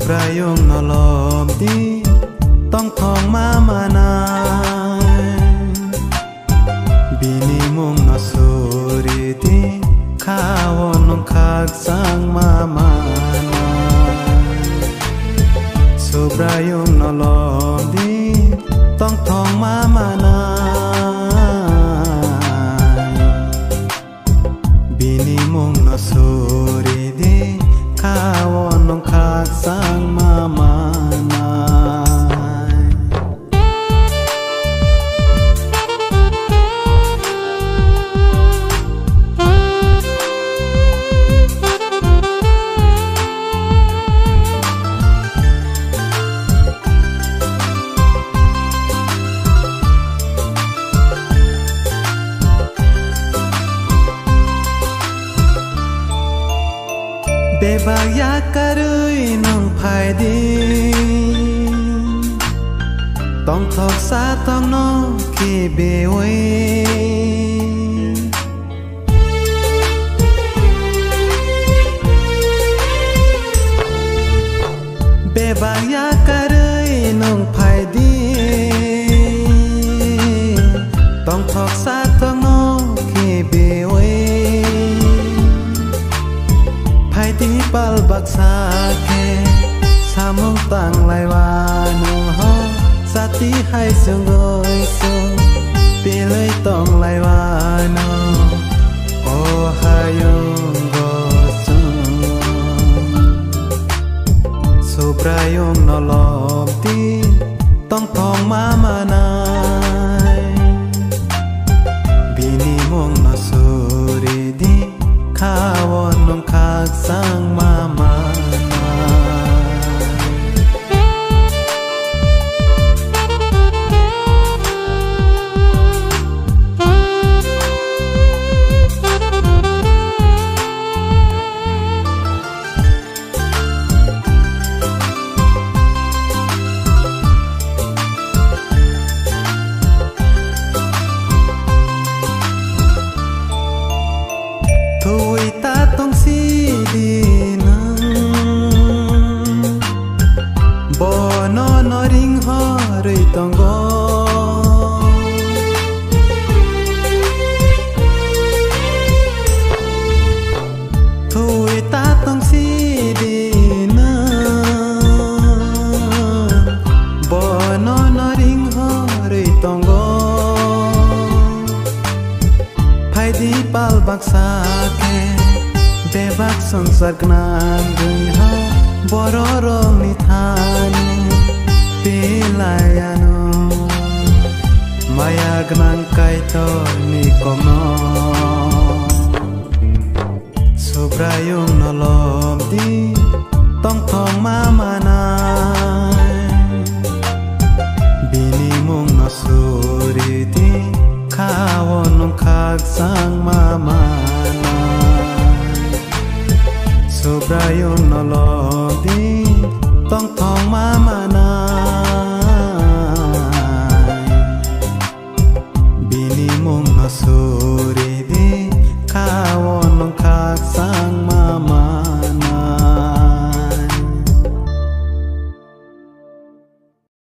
Sobrayong nolobdi tong thong mamanay binimong nasuriti kawon nong kagsang mamanay Sobrayong nolobdi tong thong mamanay binimong nasuriti kawon nong kagsang mamanay Bebaya karui nong phai di tong thok sa tong no ki bewe Bebaya karui nong phai di tong thok sa tong no ki bewe Ti pal baksa ke samong tang lai wano ho sati hai sungoi sung pilai tong lai wano o hayong go sung Sobrayong nolobdi tong thong mamanay binimong nasuridi kawon nong kagsang mamanay Thui ta tong si di nang bono no ring ho rui tong go Thui ta tong si di nang bono no ring ho rui tong go Phai di pal baksa Bebak sangsar knan gungha bororong ni thanu pilayano maya gnang kaito ni komo Sobrayong nolobdi tong thong mamanay binimong nasuriti kawon nong kagsang mamanay Sobrayong nolobdi